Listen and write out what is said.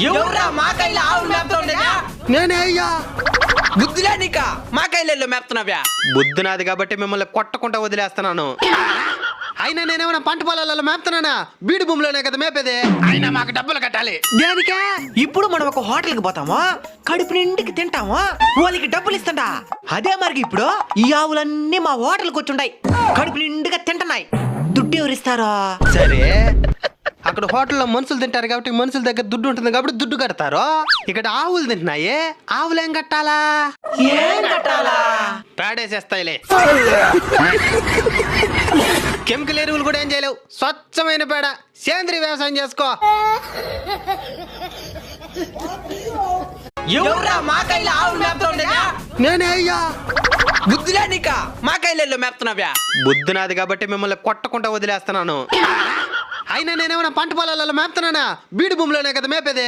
ఎవర్రా మా కైలో ఆవులు మేపుతుండేనా? నేనే అయ్యా. బుద్ధిలే నీక మా కైలో మేపుతున్నావ్యా? బుద్ధి నాది కాబట్టి మిమ్మల్ని కొట్టకుండా వదిలేస్తున్నాను. అయినా నేనేమన్నా పంట పొలాలలో మేపుతున్నానా? బీడు భూమిలోనే కదా మేపేది. అయినా మాకు డబ్బులు కట్టాలి. దేనికే? ఇప్పుడు మనం ఒక హోటల్కి పోతామా, కడుపు నిండికి తింటామా, వాళ్ళకి డబ్బులు ఇస్తుందా? అదే మరి ఇప్పుడు ఈ ఆవులన్నీ మా హోటల్కి వచ్చుండాయి, కడుపు నిండుగా తింటున్నాయి. దుడ్డు ఎవరిస్తారా? సరే, అక్కడ హోటల్లో మనుషులు తింటారు కాబట్టి మనుషుల దగ్గర దుడ్డు ఉంటుంది కాబట్టి దుడ్డు కడతారు. ఇక్కడ ఆవులు తింటున్నాయి, ఆవులు ఏం కట్టాలా? ఏం కట్టాలా? పేడేసేస్తాయిలే. కెమికల్ ఎరువులు కూడా ఏం చేయలేవు, స్వచ్ఛమైన పేడ. సేంద్రీయ వ్యవసాయం చేసుకో. ఎవర్రా మా కైలో ఆవులు మేపుతుండేనా? నేనే అయ్యా. బుద్ధిలే నీక మా కైలో మేపుతున్నావ్యా? బుద్ధి నాది కాబట్టి మిమ్మల్ని కొట్టకుండా వదిలేస్తున్నాను. అయినా నేనేమన్నా పంట పొలాలలో మేపుతున్నానా? బీడు భూమిలోనే కదా మేపేది.